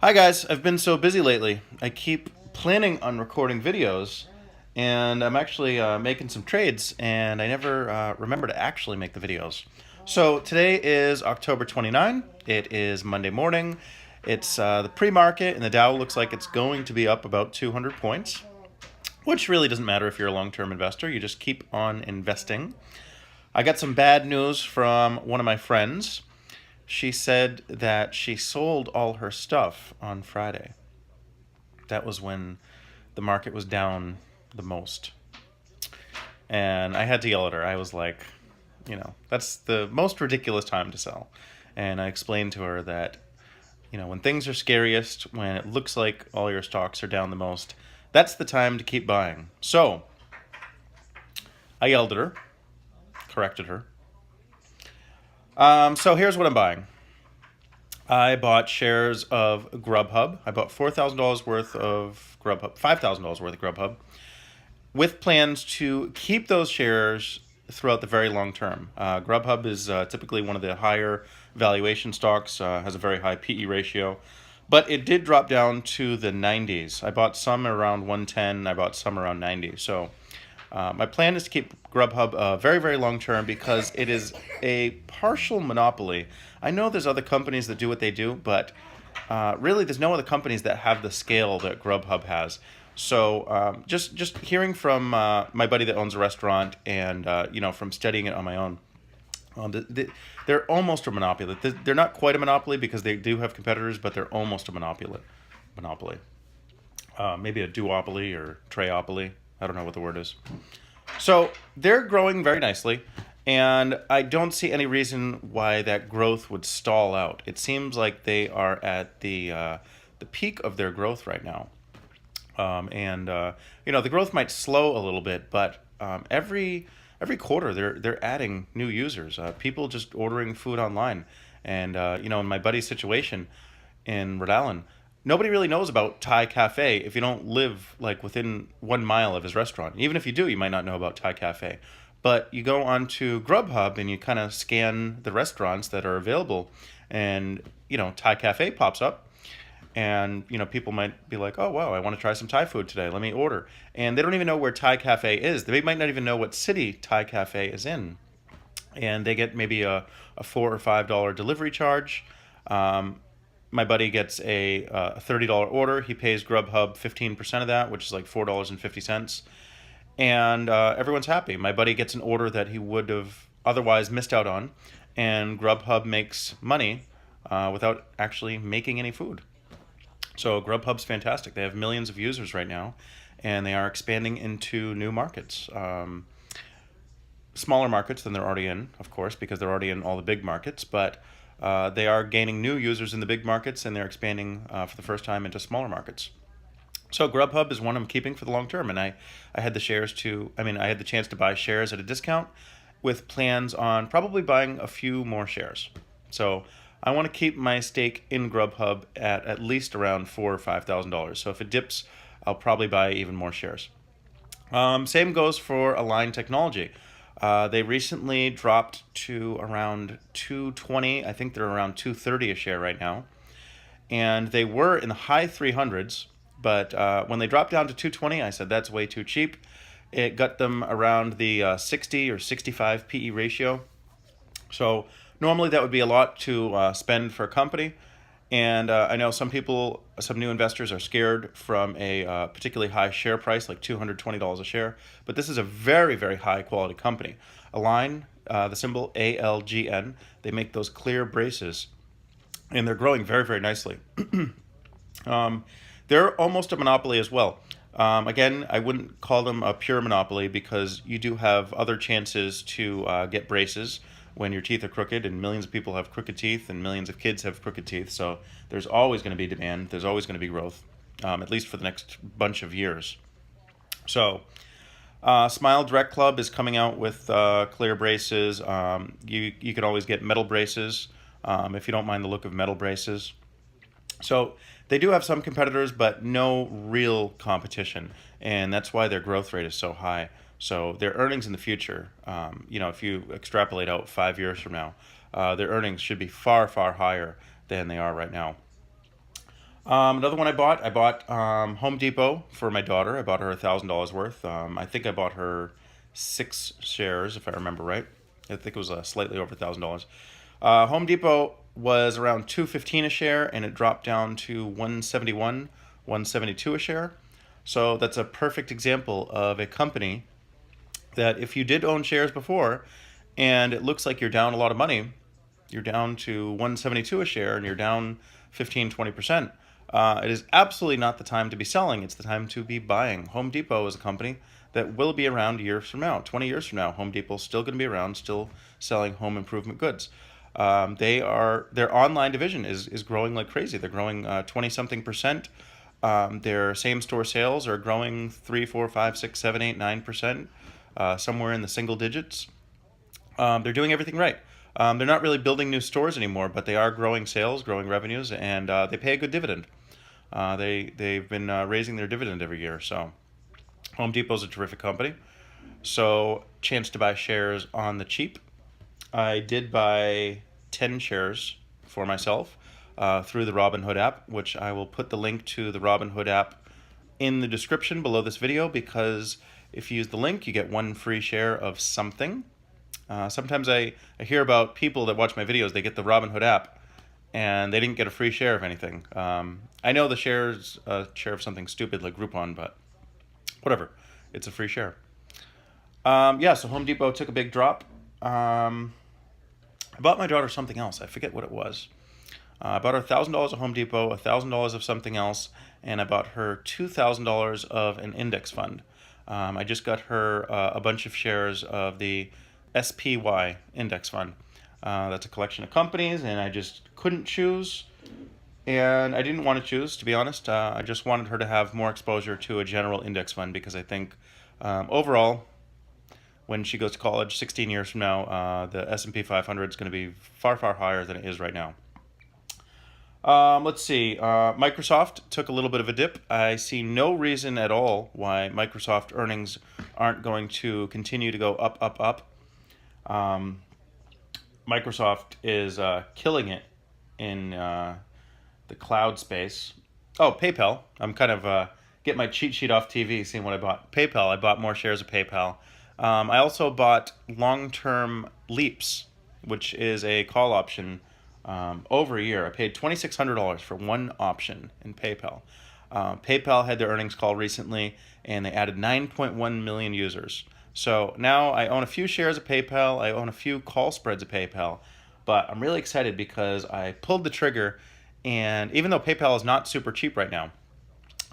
Hi guys, I've been so busy lately. I keep planning on recording videos, and I'm actually making some trades, and I never remember to actually make the videos. So today is October 29. It is Monday morning. It's the pre-market, and the Dow looks like it's going to be up about 200 points, which really doesn't matter if you're a long-term investor. You just keep on investing. I got some bad news from one of my friends. She said that she sold all her stuff on Friday. That was when the market was down the most. And I had to yell at her. I was like, that's the most ridiculous time to sell. And I explained to her that, when things are scariest, when it looks like all your stocks are down the most, that's the time to keep buying. So I yelled at her, corrected her. So here's what I'm buying. I bought shares of Grubhub. I bought $4,000 worth of Grubhub, $5,000 worth of Grubhub, with plans to keep those shares throughout the very long term. Grubhub is typically one of the higher valuation stocks, has a very high PE ratio, but it did drop down to the 90s. I bought some around 110, I bought some around 90. So my plan is to keep Grubhub very, very long term because it is a partial monopoly. I know there's other companies that do what they do, but really, there's no other companies that have the scale that Grubhub has. So just hearing from my buddy that owns a restaurant, and from studying it on my own, they're almost a monopoly. They're not quite a monopoly because they do have competitors, but they're almost a monopoly. Monopoly, maybe a duopoly or treopoly. I don't know what the word is. So they're growing very nicely, and I don't see any reason why that growth would stall out. It seems like they are at the peak of their growth right now, and the growth might slow a little bit, but every quarter they're adding new users, people just ordering food online, and in my buddy's situation in Rhode Island, nobody really knows about Thai Cafe if you don't live like within 1 mile of his restaurant. Even if you do, you might not know about Thai Cafe. But you go onto Grubhub and you kind of scan the restaurants that are available, and Thai Cafe pops up, and people might be like, "Oh wow, I want to try some Thai food today. Let me order." And they don't even know where Thai Cafe is. They might not even know what city Thai Cafe is in, and they get maybe a $4 or $5 delivery charge. My buddy gets a $30 order. He pays Grubhub 15% of that, which is like $4.50, and everyone's happy. My buddy gets an order that he would have otherwise missed out on, and Grubhub makes money without actually making any food. So Grubhub's fantastic. They have millions of users right now, and they are expanding into new markets. Smaller markets than they're already in, of course, because they're already in all the big markets, but they are gaining new users in the big markets, and they're expanding for the first time into smaller markets. So Grubhub is one I'm keeping for the long term, and I had the shares to, I had the chance to buy shares at a discount with plans on probably buying a few more shares. So I want to keep my stake in Grubhub at least around $4 or $5,000. So if it dips, I'll probably buy even more shares. Same goes for Align Technology. They recently dropped to around 220. I think they're around 230 a share right now, and they were in the high 300s. But when they dropped down to 220, I said that's way too cheap. It got them around the 60 or 65 PE ratio. So normally that would be a lot to spend for a company. And I know some people, some new investors are scared from a particularly high share price, like $220 a share. But this is a very, very high quality company. Align, the symbol ALGN, they make those clear braces, and they're growing very, very nicely. Um, they're almost a monopoly as well. Again, I wouldn't call them a pure monopoly because you do have other chances to get braces when your teeth are crooked, and millions of people have crooked teeth, and millions of kids have crooked teeth. So there's always going to be demand. There's always going to be growth, at least for the next bunch of years. So Smile Direct Club is coming out with clear braces. You can always get metal braces if you don't mind the look of metal braces. So they do have some competitors, but no real competition, and that's why their growth rate is so high. So their earnings in the future, if you extrapolate out 5 years from now, their earnings should be far, far higher than they are right now. Another one I bought Home Depot for my daughter. I bought her $1,000 worth. I think I bought her 6 shares, if I remember right. I think it was slightly over $1,000. Home Depot was around 215 a share, and it dropped down to 171, 172 a share. So that's a perfect example of a company that if you did own shares before, and it looks like you're down a lot of money, you're down to 172 a share, and you're down 15-20%. It is absolutely not the time to be selling. It's the time to be buying. Home Depot is a company that will be around years from now. 20 years from now, Home Depot's still going to be around, still selling home improvement goods. Their online division is growing like crazy. They're growing 20-something%. Their same store sales are growing 3, 4, 5, 6, 7, 8, 9%, somewhere in the single digits. They're doing everything right. They're not really building new stores anymore, but they are growing sales, growing revenues, and they pay a good dividend. They've been raising their dividend every year. So Home Depot's a terrific company. So chance to buy shares on the cheap. I did buy 10 shares for myself through the Robinhood app, which I will put the link to the Robinhood app in the description below this video, because if you use the link, you get 1 free share of something. Sometimes I hear about people that watch my videos, they get the Robinhood app, and they didn't get a free share of anything. I know the share's a share of something stupid like Groupon, but whatever. It's a free share. Yeah, so Home Depot took a big drop. I bought my daughter something else. I forget what it was. I bought her $1,000 of Home Depot, $1,000 of something else, and I bought her $2,000 of an index fund. I just got her a bunch of shares of the SPY index fund. That's a collection of companies, and I just couldn't choose. And I didn't want to choose, to be honest. I just wanted her to have more exposure to a general index fund, because I think overall, when she goes to college 16 years from now, the S&P 500 is going to be far, far higher than it is right now. Let's see. Microsoft took a little bit of a dip. I see no reason at all why Microsoft earnings aren't going to continue to go up, up, up. Microsoft is killing it in the cloud space. Oh, PayPal. I'm kind of get my cheat sheet off TV, seeing what I bought. PayPal. I bought more shares of PayPal. I also bought long-term Leaps, which is a call option over a year. I paid $2,600 for one option in PayPal. PayPal had their earnings call recently, and they added 9.1 million users. So now I own a few shares of PayPal. I own a few call spreads of PayPal. But I'm really excited because I pulled the trigger, and even though PayPal is not super cheap right now,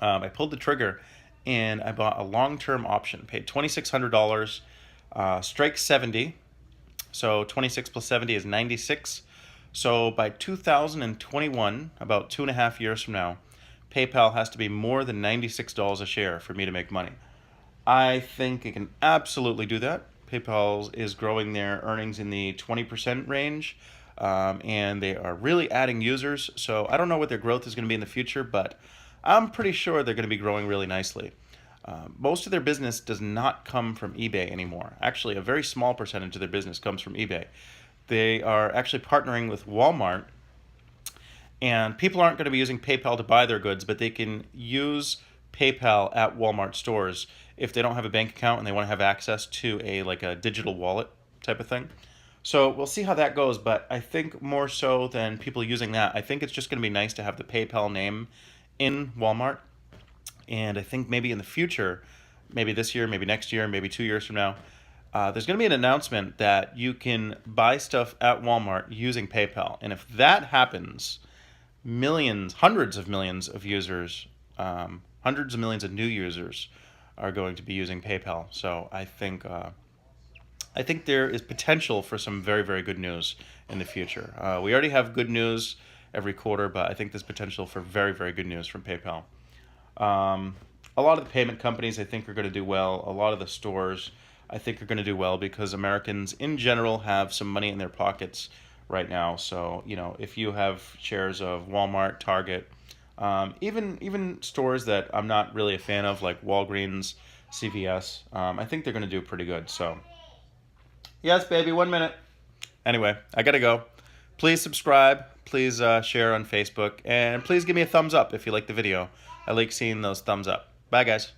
I pulled the trigger and I bought a long-term option. Paid $2,600, strike 70. So 26 plus 70 is 96. So by 2021, about 2.5 years from now, PayPal has to be more than $96 a share for me to make money. I think it can absolutely do that. PayPal is growing their earnings in the 20% range, and they are really adding users. So I don't know what their growth is going to be in the future, but I'm pretty sure they're going to be growing really nicely. Most of their business does not come from eBay anymore. Actually, a very small percentage of their business comes from eBay. They are actually partnering with Walmart, and people aren't going to be using PayPal to buy their goods, but they can use PayPal at Walmart stores if they don't have a bank account and they want to have access to a digital wallet type of thing. So we'll see how that goes, but I think more so than people using that, I think it's just going to be nice to have the PayPal name in Walmart. And I think maybe in the future, maybe this year, maybe next year, maybe 2 years from now, there's going to be an announcement that you can buy stuff at Walmart using PayPal. And if that happens, millions, hundreds of millions of users, hundreds of millions of new users are going to be using PayPal. So I think there is potential for some very, very good news in the future. We already have good news every quarter, but I think there's potential for very, very good news from PayPal. A lot of the payment companies, I think, are going to do well. A lot of the stores, I think, are going to do well because Americans in general have some money in their pockets right now. So, if you have shares of Walmart, Target, even stores that I'm not really a fan of, like Walgreens, CVS, I think they're going to do pretty good. So, yes, baby, 1 minute. Anyway, I got to go. Please subscribe. please share on Facebook, and please give me a thumbs up if you like the video. I like seeing those thumbs up. Bye, guys.